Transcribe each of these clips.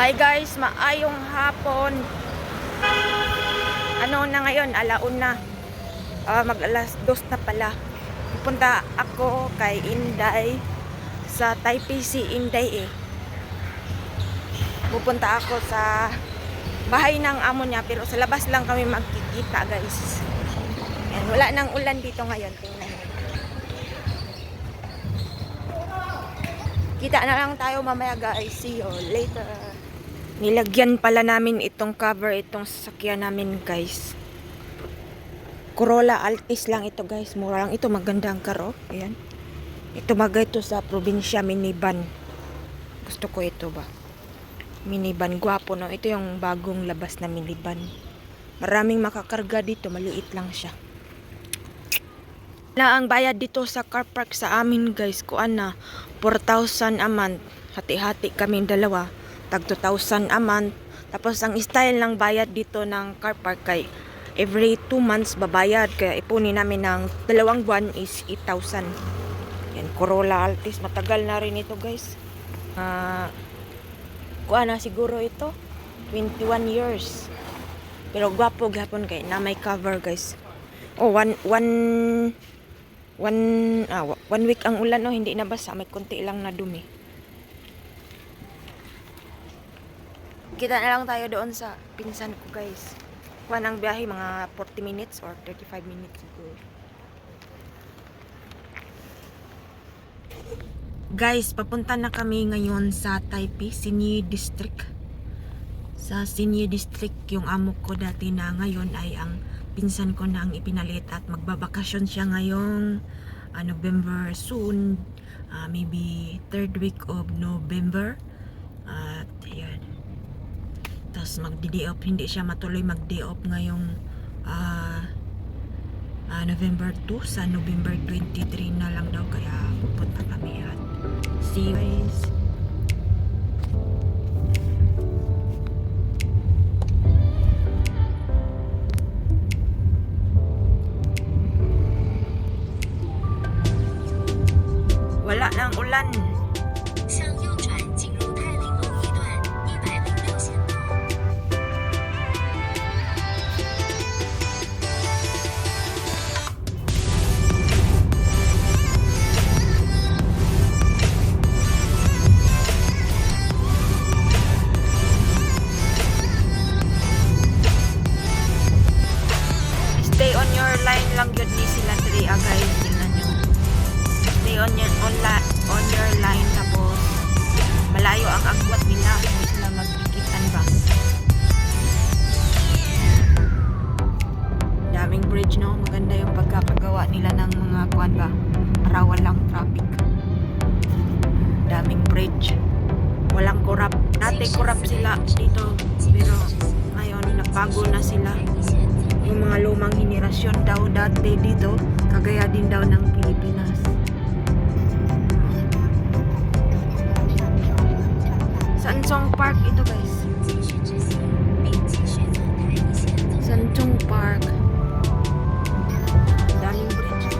Hi guys, maayong hapon. Ano na ngayon? Alauna. Mag alas 2 na pala. Pupunta ako kay Inday sa Taipei si Inday eh. Pupunta ako sa bahay ng amo niya pero sa labas lang kami magkikita guys. Yan, wala nang ulan dito ngayon. Tingnan niyo. Kita na lang tayo mamaya guys. See you later. Nilagyan pala namin itong cover, itong sasakyan namin guys. Corolla Altis lang ito guys. Mura lang ito, maganda ang karo. Ayan. Ito magay ito sa probinsya, minivan. Gusto ko ito ba? Minivan, gwapo no. Ito yung bagong labas na minivan. Maraming makakarga dito, maliit lang siya. Na ang bayad dito sa car park sa amin guys, kuan na 4,000 a month. Hati-hati kaming dalawa. Tag 2,000 a month. Tapos ang style ng bayad dito ng car park kay every 2 months babayad. Kaya ipunin namin ng 2 buwan is 8,000. Yan, Corolla Altis. Matagal na rin ito guys. Kuha na siguro ito. 21 years. Pero gwapo gapon kay na may cover guys. Oh, one week ang ulan no, hindi nabasa. May konti lang na dumi. Kita na lang tayo doon sa pinsan ko guys. Kuha ng biyahe mga 40 minutes or 35 minutes siguro. Guys, papunta na kami ngayon sa Taipei, Sinyi District. Sa Sinyi District, yung amo ko dati na ngayon ay ang pinsan ko na ang ipinalit at magbabakasyon siya ngayong November soon. Maybe 3rd week of November. At ayan. Tapos magdi-day off, hindi siya matuloy mag-day off ngayong November 2 sa November 23 na lang daw, kaya pupunta kami at see you guys. Wala nang ulan. Stay on your line lang yun ni sila 3 guys. Tingnan nyo. Stay on your line tapos malayo ang agwat nila. Hindi sila magkikitan ba. Daming bridge no. Maganda yung pagkakagawa nila ng mga kuwan ba. Para walang traffic. Daming bridge. Walang korap. Dati korap sila dito. Pero ngayon nagbago na sila. Yung mga lumang henerasyon daw dati dito, kagaya din daw ng Pilipinas. Sanchong Park ito guys. Sanchong Park. Daming bridge.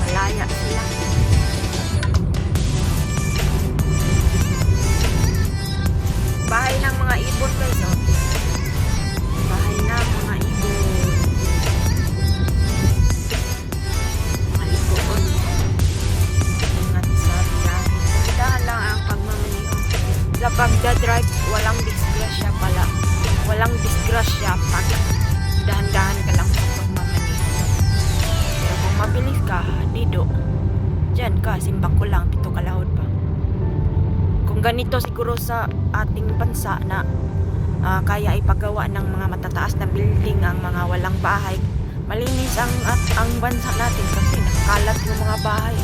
Malaya sila. Bahay ng mga ibon guys oh. Bahay na mga ibon. Mga ibon. Ingat sa biyahe. Dahan lang ang pagmamaniho. Sa pagdadrive, walang disgrasya pala. Walang disgrasya pag dahan-dahan ka lang sa pagmamaniho. Pero kung mabilis ka, dido. Diyan ka, simbang ko lang, 7 kalahod pa. Kung ganito siguro sa ating bansa na kaya ipagawa ng mga matataas na building ang mga walang bahay, malinis ang bansa natin kasi nakakalat yung mga bahay.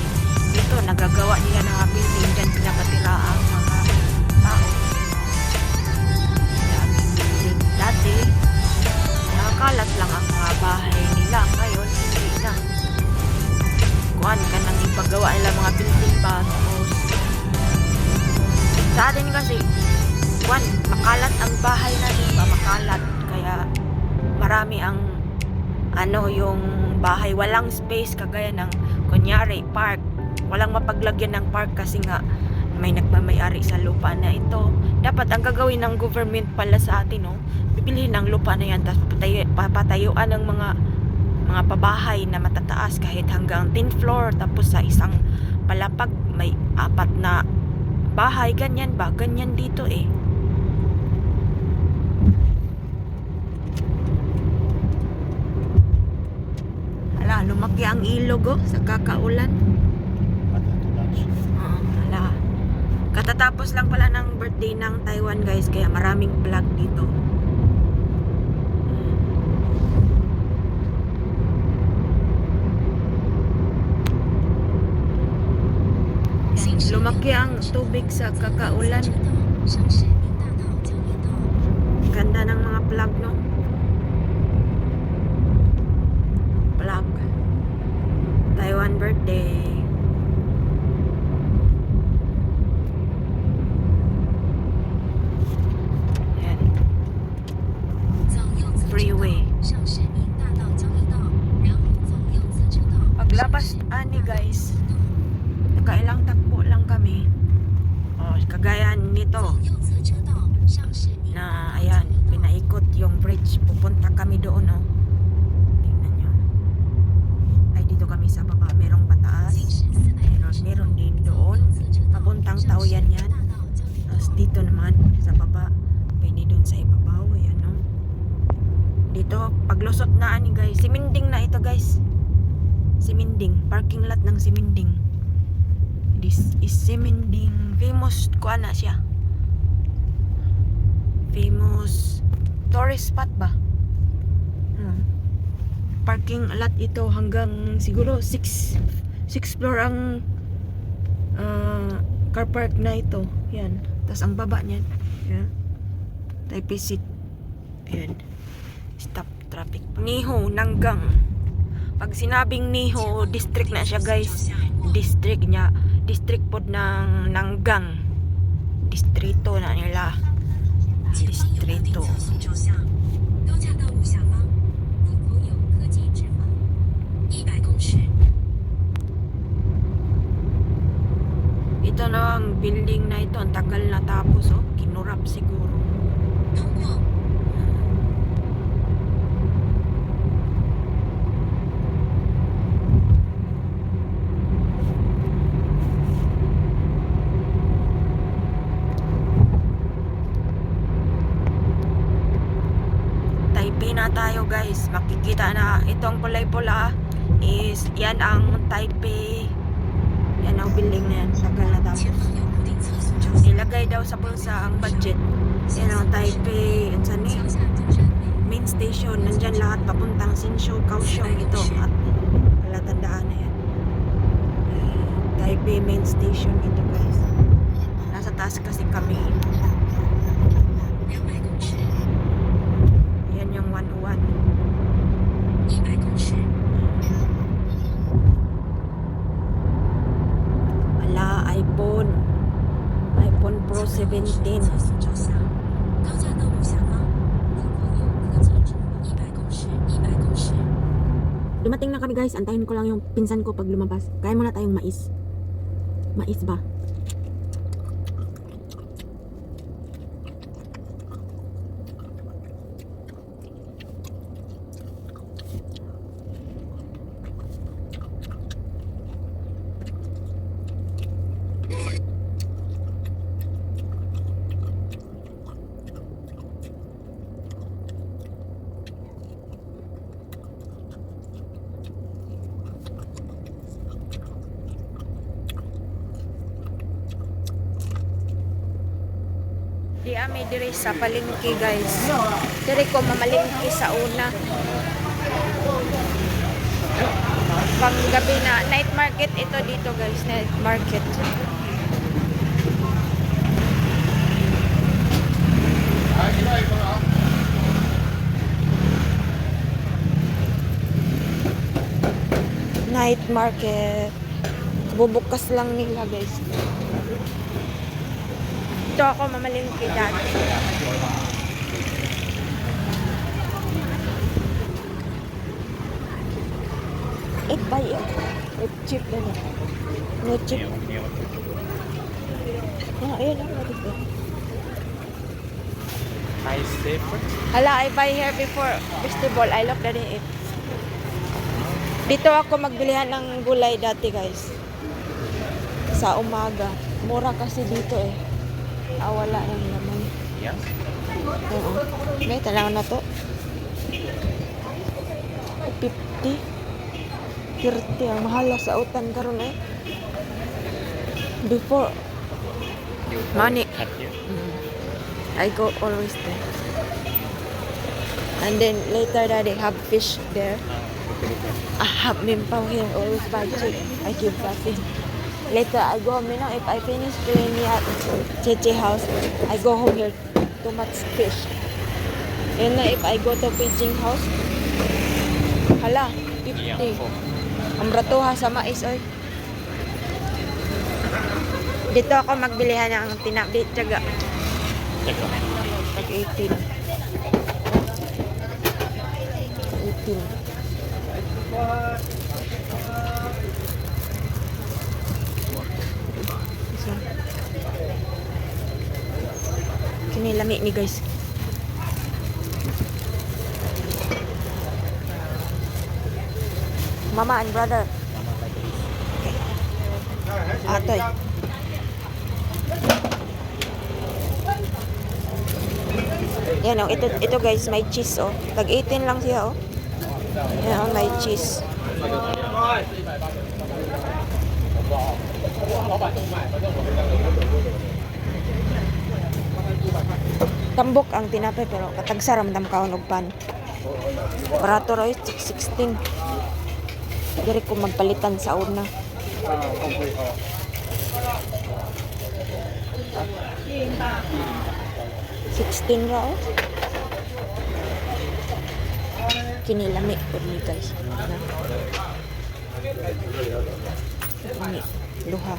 Dito nagagawa nila ng mga building, dyan pinakatira ang mga tao. Daming building. Dati nakakalat lang ang mga bahay nila, ngayon hindi na. Kuhan ka nang ipagawa nila mga building ba. Tapos sa atin kasi makalat ang bahay natin ba, makalat, kaya marami ang yung bahay, walang space kagaya ng kunyari park, walang mapaglagyan ng park kasi nga may nagmamayari sa lupa na ito. Dapat ang gagawin ng government pala sa atin, no? Bibilihin ng lupa na yan, tapos papatayuan ng mga pabahay na matataas kahit hanggang 10th floor, tapos sa isang palapag may 4 na bahay, ganyan ba? Ganyan dito eh. Hala, lumaki ang ilog oh, sa kakaulan. Hala. Katatapos lang pala ng birthday ng Taiwan guys, kaya maraming vlog dito. Lumaki ang tubig sa kakaulan. Ganda ng mga vlog, no? Vlog. Taiwan birthday. Ayan. Freeway. Paglabas ani guys, nakailang takbo lang kami. Oh, kagaya nito na ayan, pinaikot yung bridge, pupunta kami doon, oh. Tingnan nyo. Ay, dito kami sa baba, merong pataas, meron din doon papuntang Taoyan yan. Tapos dito naman sa baba, pwede doon sa ibabaw, ayan, no? Dito, paglusot na ani guys, Siminding na ito guys. Siminding, parking lot ng Siminding. This is Siminding. Famous ko na siya. Famous tourist spot ba? Parking lot ito hanggang siguro 6 floor ang car park na ito. Yan. Tapos ang baba niyan. Yan. Taipei City. Ayan. Stop traffic. Niho, Nanggang. Pag sinabing Niho, district na siya guys. District niya. District po ng Nanggang. Distrito na nila. Distrito. Ito na ang building na ito. Ang tagal na tapos, oh. Kinurap siguro. Taipei na tayo guys. Makikita na itong kulay-pula is yan ang Taipei. Yan ang building na yan. Tagal na tapos. Ilagay daw sa bulsa ang budget. Yan ang Taipei. Yan sa main station. Nandyan lahat papuntang Hsinchu, Kaohsiung ito. At palatandaan na yan. Taipei main station ito guys. Nasa taas kasi kami. Yan yung 101. Ala, iPhone Pro 17. Dumating na kami guys. Antayin ko lang yung pinsan ko pag lumabas. Kaya muna tayong mais. Mais ba? Di ami diri sa palengke guys. Diri ko mamalengke sa una. Panggabi na night market ito dito guys, night market. Night market. Bubukas lang nila guys. Ito ako mamalengke dati. It by it. It's cheap na. No cheap. Ayan, what is that? Ice safer. Hala, I buy here before festival. I look at it. Dito ako magbilihan ng gulay dati, guys. Sa umaga. Mura kasi dito eh. Wala lang naman. Yes. Oo. May talaga na to. 50. 30. Ang mahal sa utan karon eh. Before. Money. Cut here. I go always there. And then later that they have fish there. I have mimpaw here. Always buy cheap. I keep nothing. Later I go home, you know, if I finish doing it at Cheche house, I go home here. Too much fish. And if I go to Beijing house, hala, 50. Ang bratuha sa mais, oy. Dito ako magbilihan ng tinapit, tiyaga. Tag 18. 18. Isa. Kinilami ni guys. Mama and brother. Okay. Atoy. Yan oh, ito guys, may cheese oh. Tag 18 lang siya oh. Yan oh, may cheese. Tambok ang tinapay pero katagsa ramdam kaon og pan. Barato ra 16. Diri ko magpalitan sa una. 16 ra oh. Kinilami po ni guys. Lami, luha.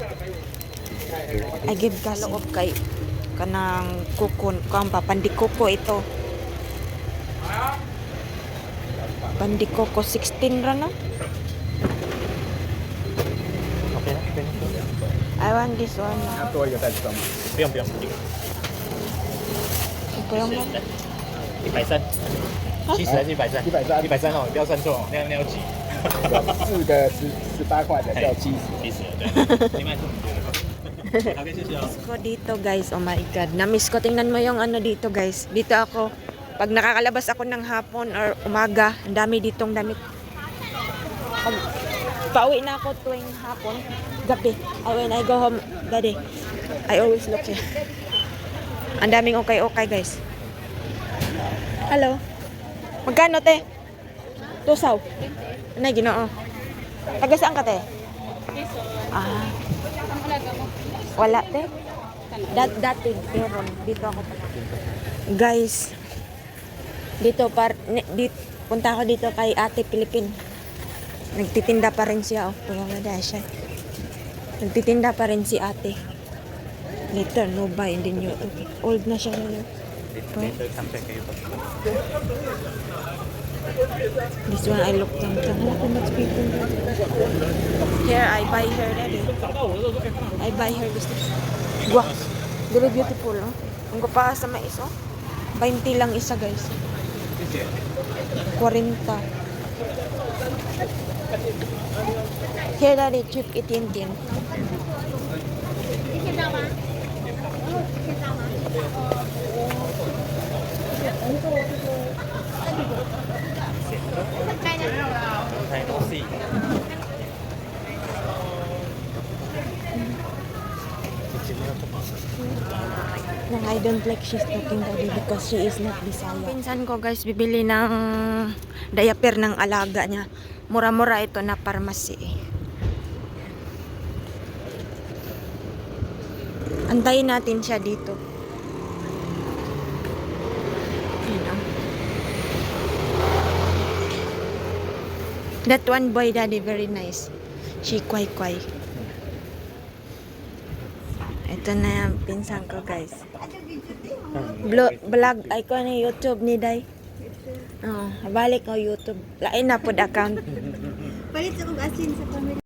I give ka loob kay kanang kukon, kung papandikoko ito. Pandikoko 16 ra na. Okay na. I want this one. 多一个袋子装吗？不用，不用吗？ 130。70还是130？ 130 130哦，不要算错哦，那要挤。 4个18块的叫70。 70对。另外是OK，谢谢哦。Ko dito guys, oh my god. Na-miss ko. Tingnan mo yung ano dito guys. Dito ako, pag nakakalabas ako ng hapon or umaga, ang dami ditong damit. Pag pauwi na ako tuwing hapon, gabi. When I go home, daddy, I always look here. Ang daming okay guys. Hello. Magkano te? Tusaw. Ano ginoo? Taga saan ka te? Ah. Wala te? Dati meron. Dito ako pala. Guys, dito punta ako dito kay Ate Pilipin. Nagtitinda pa rin siya. Oh, pumamada siya. Nagtitinda pa rin si Ate. Later, no buy. Hindi nyo. Okay. Old na siya ngayon. This one I looked down. Wala too much people. Here, I buy her daddy. I buy her this. Wow. Very beautiful, no? Ang gapa sa mais, oh. 20 lang isa, guys. 40. Here, daddy, cheap 18. Nang I don't like she's talking daddy because she is not Bisaya. Pinsan ko guys, bibili ng diaper ng alaga niya. Mura-mura ito na pharmacy. Antayin natin siya dito. Ayan, oh. That one boy daddy very nice. She kway. Ito na yung pinsan ko guys. Vlog icon ni YouTube ni Day. Oh, balik ko YouTube. Lain na pod account. Palit sa kong asin sa pamilya.